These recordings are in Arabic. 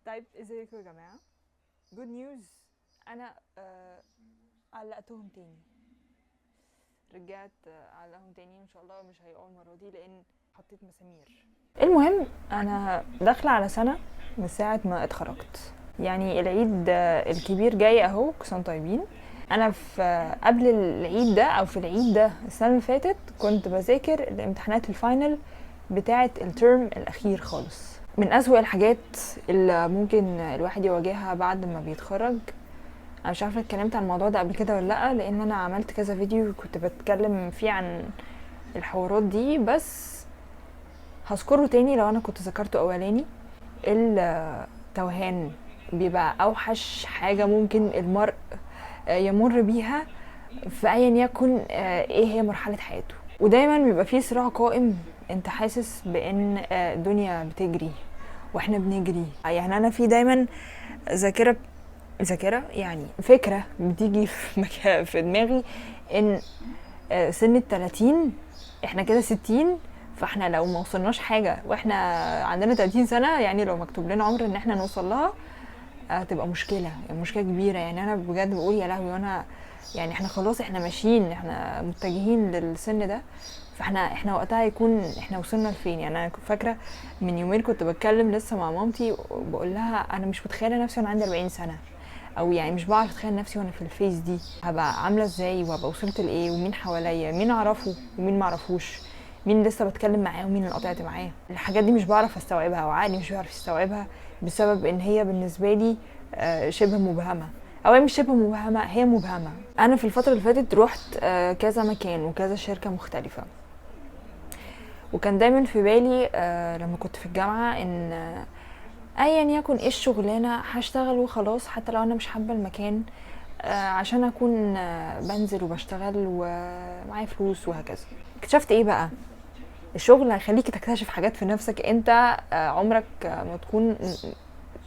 طيب ازيكم يا جماعة؟ جود نيوز. انا علقتهم تاني، رجعت علقهم تاني ان شاء الله. مش هيقعوا المرة دي لان حطيت مسامير. المهم انا داخلة على سنة من ساعة ما اتخرجت، يعني العيد الكبير جاي اهو، كل سنة طيبين. انا في قبل العيد ده او في العيد ده السنة اللي فاتت كنت بذاكر الامتحانات الفاينل بتاعة الترم الاخير خالص. من أسوأ الحاجات اللي ممكن الواحد يواجهها بعد ما بيتخرج. انا مش عارفه اتكلمت عن الموضوع ده قبل كده ولا لا، لان انا عملت كذا فيديو كنت بتكلم فيه عن الحوارات دي، بس هذكره تاني لو انا كنت ذكرته اولاني. التوهان بيبقى اوحش حاجه ممكن المرء يمر بيها في ايا يكن ايه هي مرحله حياته، ودايما بيبقى فيه صراع قائم. انت حاسس بان الدنيا بتجري واحنا بنجري. يعني انا في دايما ذاكره يعني فكره بتيجي في دماغي ان سن ال30 احنا كده 60، فاحنا لو ما وصلناش حاجه واحنا عندنا 30 سنه، يعني لو مكتوب لنا عمر ان احنا نوصل لها هتبقى مشكله كبيره. يعني انا بجد بقول يا لهوي، وانا يعني احنا خلاص احنا ماشيين، احنا متجهين للسن ده، فاحنا وقتها يكون احنا وصلنا لفين. يعني انا فاكره من يومين كنت بتكلم لسه مع مامتي وبقول لها انا مش متخيله نفسي وانا عندي 40 سنه، او يعني مش بعرف اتخيل نفسي وانا في الفيس دي هبقى عامله ازاي، وهبقى وصلت لايه، ومين حواليا، مين اعرفه ومين معرفوش، مين لسه بتكلم معاه ومين اللي قطعت معاه. الحاجات دي مش بعرف استوعبها، وعقلي مش بيعرف يستوعبها، بسبب ان هي بالنسبه لي شبه مبهمه. او هي مش شبه مبهمه، هي مبهمه. انا في الفتره اللي فاتت رحت كذا مكان وكذا شركه مختلفه، وكان دايما في بالي لما كنت في الجامعه ان ايا يكن ايه الشغلانه هشتغل وخلاص، حتى لو انا مش حابه المكان، عشان اكون بنزل وبشتغل ومعايا فلوس وهكذا. اكتشفت ايه بقى؟ الشغل هيخليك تكتشف حاجات في نفسك انت عمرك ما تكون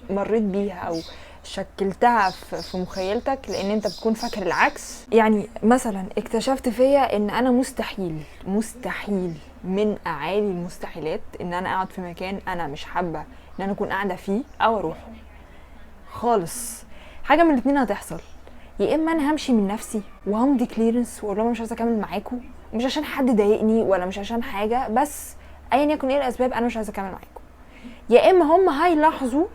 مريت بيها او شكلتها في مخيلتك، لان انت بتكون فاكر العكس. يعني مثلا اكتشفت فيا ان انا مستحيل من اعالي المستحيلات ان انا اقعد في مكان انا مش حابه ان انا اكون قاعده فيه او اروحه خالص. حاجه من الاتنين هتحصل، يا اما انا همشي من نفسي وهمضي كليرنس واقول لهم مش عايزه اكمل معاكم، مش عشان حد ضايقني ولا مش عشان حاجه، بس ايا يكن ايه الاسباب انا مش عايزه اكمل معاكم. يا اما هم هيلاحظوا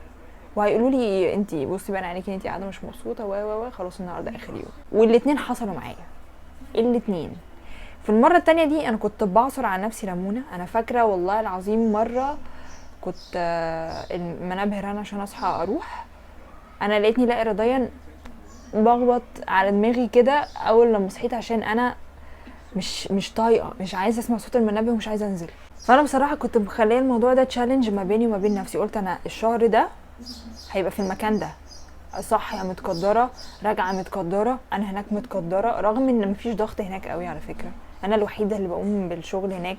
وهيقولوا لي انت بصي بقى عليكي انت قاعده مش مبسوطه و خلاص النهارده اخر يوم. والاتنين حصلوا معايا، الاتنين. في المره التانية دي انا كنت بعصر على نفسي ليمونه. انا فاكره والله العظيم مره كنت المنبه رن عشان اصحى اروح، انا لقيتني لا اراديا بخبط على دماغي كده اول لما صحيت، عشان انا مش طايقه، مش عايزه اسمع صوت المنبه ومش عايزه انزل. فانا بصراحه كنت مخليه الموضوع ده تشالنج ما بيني وما بين نفسي. قلت انا الشهر ده هيبقى في المكان ده، صاحيه متقدره، راجعه متقدره، انا هناك متقدره، رغم ان مفيش ضغط هناك قوي على فكره. انا الوحيده اللي بقوم بالشغل هناك،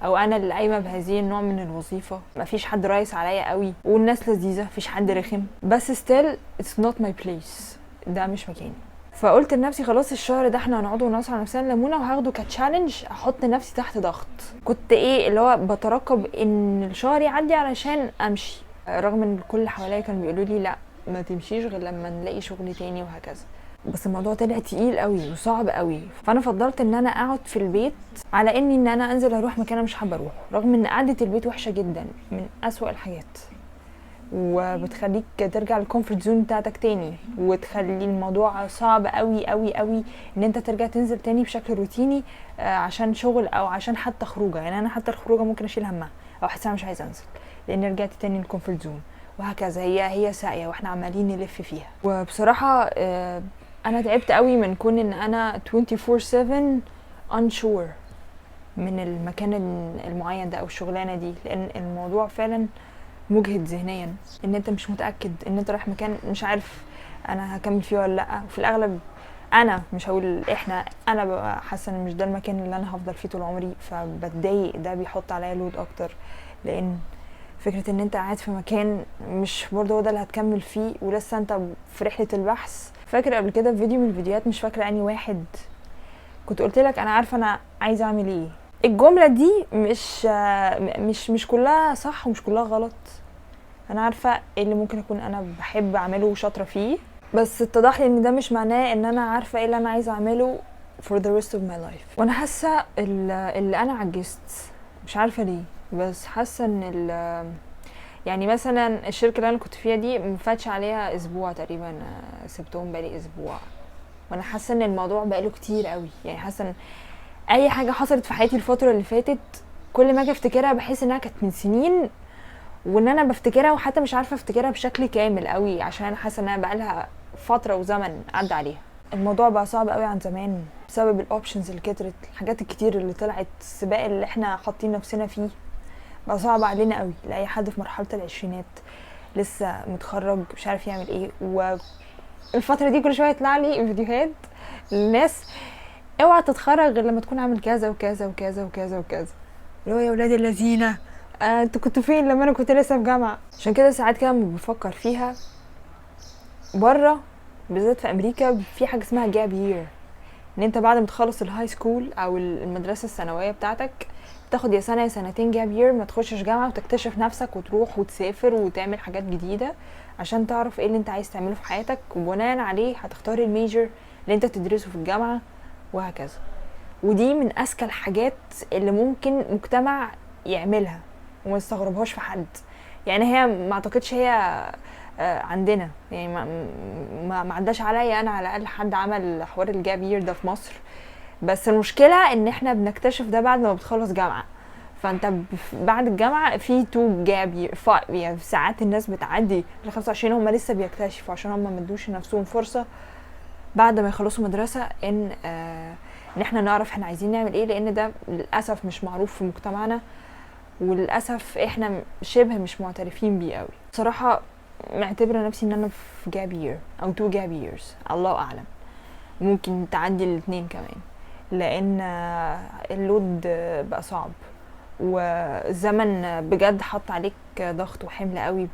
او انا اللي قايمه بهذه النوع من الوظيفه. مفيش حد رايس عليا قوي، والناس لذيذه، مفيش حد رخم، بس ستيل اتس نوت ماي بليس، ده مش مكاني. فقلت لنفسي خلاص الشهر ده احنا هنقعد ونعصر على نفسنا ليمونه، وهاخده كتشالنج، احط نفسي تحت ضغط. كنت ايه اللي هو بترقب ان الشهر يعدي علشان امشي، رغم ان كل اللي حواليا كانوا بيقولوا لي لا ما تمشيش غير لما نلاقي شغل تاني وهكذا. بس الموضوع طلع تقيل قوي وصعب قوي، فانا فضلت ان انا اقعد في البيت على اني ان انا انزل اروح مكان انا مش حابه اروح، رغم ان قعده البيت وحشه جدا، من اسوأ الحاجات، وبتخليك ترجع للكومفورت زون بتاعتك تاني، وتخلي الموضوع صعب قوي قوي قوي ان انت ترجع تنزل تاني بشكل روتيني عشان شغل او عشان حتى خروجه. يعني انا حتى الخروجه ممكن اشيل همها او احس انا مش عايزه انزل لان رجعت تاني للكومفورت زون، وهكذا. هي ساقيه واحنا عمالين نلف فيها. وبصراحه انا تعبت قوي من كون ان انا 24/7 unsure من المكان المعين ده او الشغلانه دي، لان الموضوع فعلا مجهد ذهنيا، ان انت مش متاكد ان انت رايح مكان مش عارف انا هكمل فيه ولا لا. وفي الاغلب انا مش هقول احنا، انا ببقى حاسه ان مش ده المكان اللي انا هفضل فيه طول عمري، فبتضايق، ده بيحط عليا لود اكتر، لان فكره ان انت قاعد في مكان مش برضه هو ده اللي هتكمل فيه، ولسه انت في رحله البحث. فاكر قبل كده في فيديو من الفيديوهات، مش فاكره اني واحد، كنت قلت لك انا عارفه انا عايزه اعمل ايه. الجمله دي مش كلها صح ومش كلها غلط، انا عارفه ايه اللي ممكن اكون انا بحب اعمله وشاطره فيه، بس اتضح لي ان ده مش معناه ان انا عارفه ايه اللي انا عايزه اعمله for the rest of my life. وانا حاسه اللي انا عجزت، مش عارفه ليه، بس حاسه ان يعني مثلا الشركه اللي انا كنت فيها دي مفاتش عليها اسبوع تقريبا، سبتهم بقالي اسبوع، وانا حاسه ان الموضوع بقاله كتير قوي. يعني حاسه ان اي حاجه حصلت في حياتي الفتره اللي فاتت كل ما اجي افتكرها بحس انها كانت من سنين، وان انا بفتكرها وحتى مش عارفه افتكرها بشكل كامل قوي، عشان انا حاسه انها بقالها فتره وزمن عدى عليها. الموضوع بقى صعب قوي عن زمان بسبب الاوبشنز اللي كترت، الحاجات الكتير اللي طلعت، السباق اللي احنا حاطين نفسنا فيه بقى صعب علينا قوي، لاي حد في مرحله العشرينات لسه متخرج مش عارف يعمل ايه. والفتره دي كل شويه يطلع لي فيديوهات للناس اوعى تتخرج غير لما تكون عامل كذا وكذا وكذا وكذا وكذا، اللي هو يا ولاد اللذينه انتوا كنتوا فين لما انا كنت لسه في جامعه؟ عشان كده ساعات كده بفكر فيها بره، بالذات في امريكا في حاجه اسمها جاب يير، ان انت بعد ما تخلص الهاي سكول او المدرسه الثانويه بتاعتك تاخد يا سنه يا سنتين جاب يير، ما تخشش جامعه وتكتشف نفسك وتروح وتسافر وتعمل حاجات جديده عشان تعرف ايه اللي انت عايز تعمله في حياتك، وبناء عليه هتختار الميجر اللي انت تدرسه في الجامعه وهكذا. ودي من اذكى الحاجات اللي ممكن مجتمع يعملها وما استغربهاش في حد. يعني هي ما اعتقدش هي عندنا، يعني ما عداش عليا انا على الاقل حد عمل حوار الجاب يير ده في مصر، بس المشكله ان احنا بنكتشف ده بعد ما بتخلص جامعه. فانت بعد الجامعه في تو جاب يير، يعني ساعات الناس بتعدي ل 25 هم لسه بيكتشفوا عشان هم ما ادوش نفسهم فرصه بعد ما يخلصوا مدرسه ان احنا نعرف احنا عايزين نعمل ايه، لان ده للاسف مش معروف في مجتمعنا، وللاسف احنا شبه مش معترفين بيه قوي. بصراحه معتبره نفسي ان انا في جاب يير او تو جاب ييرز، الله اعلم، ممكن تعدي الاثنين كمان، لان اللود بقى صعب والزمن بجد حط عليك ضغط وحمل قوي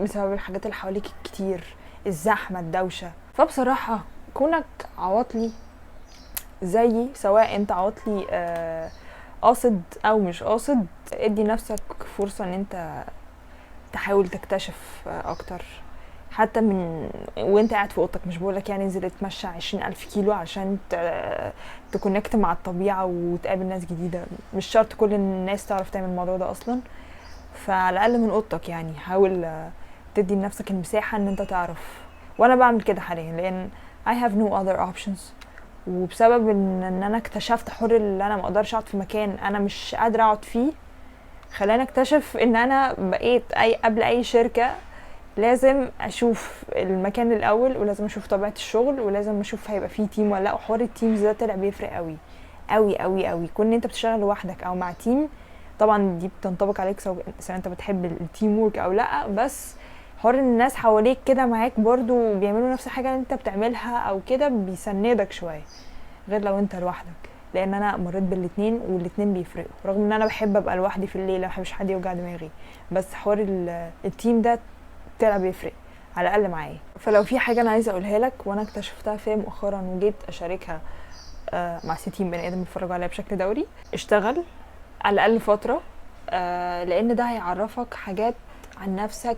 بسبب الحاجات اللي حواليك الكتير، الزحمه، الدوشه. فبصراحه كونك عواطلي زيي، سواء انت عواطلي قاصد او مش قاصد، ادي نفسك فرصة ان انت تحاول تكتشف اكتر، حتى من وانت قاعد في اوضتك. مش بقولك يعني انزل اتمشى 20,000 كيلو عشان تكونكت مع الطبيعة وتقابل ناس جديدة، مش شرط كل الناس تعرف تعمل الموضوع ده اصلا، فعلى الاقل من اوضتك يعني حاول تدي لنفسك المساحة ان انت تعرف. وانا بعمل كده حاليا لان I have no other options، وبسبب ان انا اكتشفت حر اللي انا ما اقدرش اقعد في مكان انا مش قادره اقعد فيه، خلاني اكتشف ان انا بقيت قبل اي شركه لازم اشوف المكان الاول، ولازم اشوف طبيعه الشغل، ولازم اشوف هيبقى فيه تيم ولا لا. وحوار التيمز ده طلع بيفرق قوي قوي قوي قوي، كون ان انت بتشتغل لوحدك او مع تيم طبعا دي بتنطبق عليك سواء انت بتحب التيم وورك او لا، بس حوار ان الناس حواليك كده معاك برضو بيعملوا نفس الحاجه اللي انت بتعملها او كده بيسندك شويه، غير لو انت لوحدك. لان انا مريت بالاتنين والاتنين بيفرقوا، رغم ان انا بحب ابقى لوحدي في الليل، ما بحبش حد يوجع دماغي، بس حوار التيم ده طلع بيفرق على الاقل معايا. فلو في حاجه انا عايزه اقولها لك وانا اكتشفتها فيها مؤخرا وجيت اشاركها مع 60 بني ادم بيتفرجوا عليها بشكل دوري، اشتغل على الاقل فتره، لان ده هيعرفك حاجات عن نفسك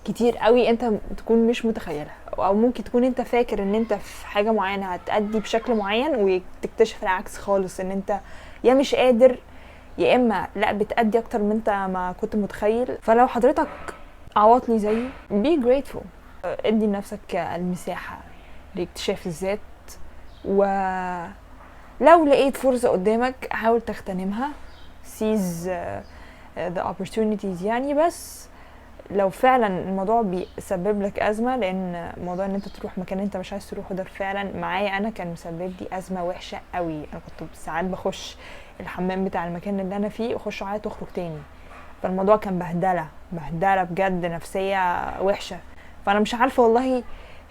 كتير قوي انت تكون مش متخيلها، او ممكن تكون انت فاكر ان انت في حاجه معينه هتأدي بشكل معين وتكتشف العكس خالص، ان انت يا مش قادر يا اما لا بتأدي اكتر من انت ما كنت متخيل. فلو حضرتك عواطلي زيي be grateful، ادي لنفسك المساحه لاكتشاف الذات، ولو لقيت فرصه قدامك حاول تغتنمها، seize the opportunities يعني. بس لو فعلا الموضوع بيسبب لك ازمه، لان موضوع ان انت تروح مكان انت مش عايز تروحه ده فعلا معايا انا كان مسبب لي ازمه وحشه قوي. انا كنت ساعات بخش الحمام بتاع المكان اللي انا فيه واخش اعيط واخرج تاني، فالموضوع كان بهدله بجد نفسيه وحشه. فانا مش عارفه والله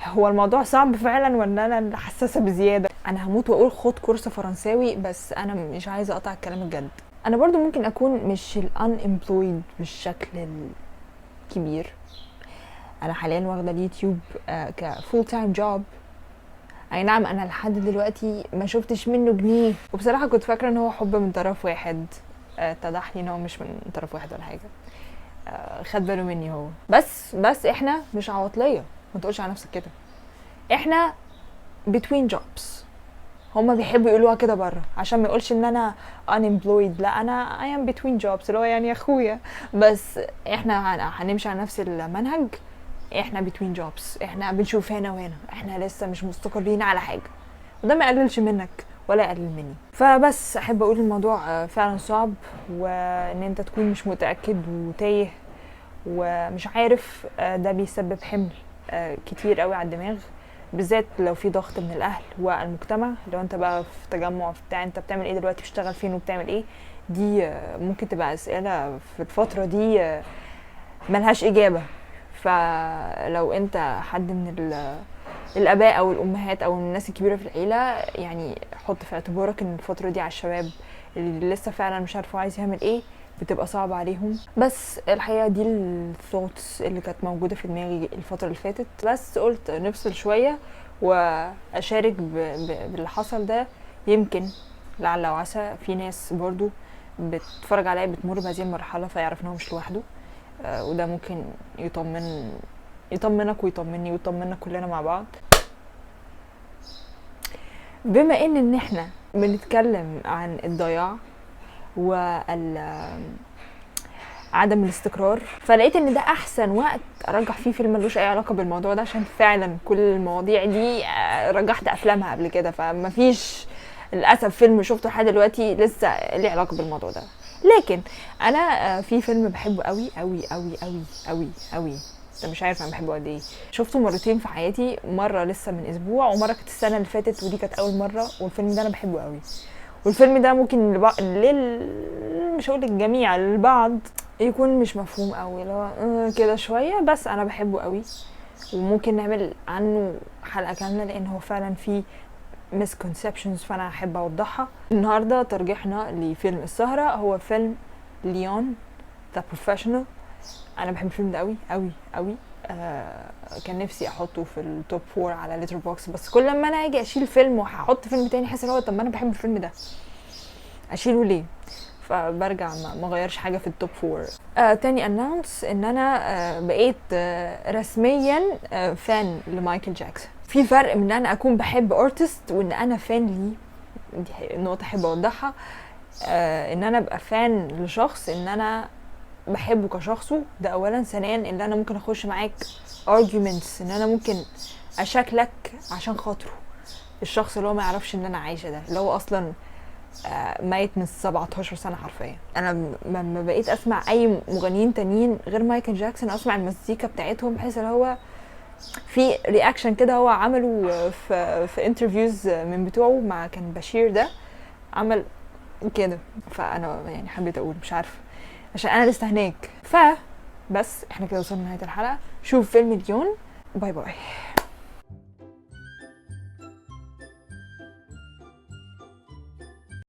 هو الموضوع صعب فعلا ولا انا اللي حساسه بزياده. انا هموت واقول خد كورس فرنساوي، بس انا مش عايزه اقطع الكلام الجد. انا برضو ممكن اكون مش الانemployed بالشكل كبير، انا حاليا واخده اليوتيوب كفول تايم جوب. اي نعم انا لحد دلوقتي ما شفتش منه جنيه، وبصراحه كنت فاكره ان هو حب من طرف واحد، اتضح لي ان هو مش من طرف واحد ولا حاجه. خد باله مني هو. بس احنا مش عواطليه، ما تقولش على نفسك كده، احنا between jobs. هما بيحبوا يقولوها كده بره عشان ما يقولش ان انا unemployed، لا انا I am between jobs اللي هو يعني يا اخويا. بس احنا هنمشي على نفس المنهج، احنا between jobs، احنا بنشوف هنا وهنا، احنا لسه مش مستقرين على حاجه، وده ما يقللش منك ولا يقلل مني. فبس احب اقول الموضوع فعلا صعب، وان انت تكون مش متاكد وتايه ومش عارف، ده بيسبب حمل كتير قوي على الدماغ، بالذات لو في ضغط من الاهل والمجتمع. لو انت بقى في تجمع بتاع انت بتعمل ايه دلوقتي، بتشتغل فين وبتعمل ايه، دي ممكن تبقى اسئله في الفتره دي ملهاش اجابه. فلو انت حد من الاباء او الامهات او الناس الكبيره في العيله، يعني حط في اعتبارك ان الفتره دي على الشباب اللي لسه فعلا مش عارف هو عايز يعمل ايه، بتبقى صعبة عليهم. بس الحقيقة دي الثوتس اللي كانت موجودة في دماغي الفترة اللي فاتت، بس قلت نفصل شوية واشارك باللي حصل ده، يمكن لعل وعسى في ناس برضو بتتفرج عليا بتمر بهذه المرحلة فيعرف انه مش لوحده. وده ممكن يطمنك ويطمني ويطمننا كلنا مع بعض. بما ان احنا بنتكلم عن الضياع عدم الاستقرار، فلقيت ان ده احسن وقت ارجح فيه فيلم ملوش اي علاقه بالموضوع ده، عشان فعلا كل المواضيع دي رجحت افلامها قبل كده، فما فيش للاسف فيلم شفته لحد دلوقتي لسه ليه علاقه بالموضوع ده. لكن انا في فيلم بحبه قوي قوي قوي قوي قوي قوي، انت مش عارف انا بحبه قد ايه. شفته مرتين في حياتي، مره لسه من اسبوع ومره كانت السنه اللي فاتت، ودي كانت اول مره. والفيلم ده انا بحبه قوي، والفيلم ده ممكن مش هقول الجميع، للبعض يكون مش مفهوم قوي، اللي هو كده شويه، بس انا بحبه قوي وممكن نعمل عنه حلقه كامله لان هو فعلا فيه misconceptions، فانا احب اوضحها. النهارده ترجيحنا لفيلم السهره هو فيلم ليون ذا بروفيشنال. انا بحب الفيلم ده قوي قوي قوي. كان نفسي احطه في التوب 4 على ليتر بوكس، بس كل ما انا اجي اشيل فيلم وهحط فيلم تاني احس ان هو طب ما انا بحب الفيلم ده اشيله ليه، فبرجع ما غيرش حاجه في التوب 4. تاني اناونس ان انا بقيت رسميا فان لمايكل جاكسون. في فرق من ان انا اكون بحب ارتست وان انا فان ليه، دي نقطه احب اوضحها. ان انا ابقى فان لشخص ان انا بحبه كشخصه، ده اولا. ثانيا ان انا ممكن اخش معاك arguments، ان انا ممكن اشكلك عشان خاطره، الشخص اللي هو ما يعرفش ان انا عايشه، ده اللي هو اصلا ميت من 17 سنه حرفيا. انا لما بقيت اسمع اي مغنيين تانيين غير مايكل جاكسون، اسمع المزيكا بتاعتهم بحيث اللي هو في رياكشن كده هو عمله في انترفيوز من بتوعه مع كان بشير، ده عمل كده، فانا يعني حبيت اقول مش عارفه عشان انا لسه هناك. بس احنا كده وصلنا لنهايه الحلقه. شوف فيلم ليون، باي باي.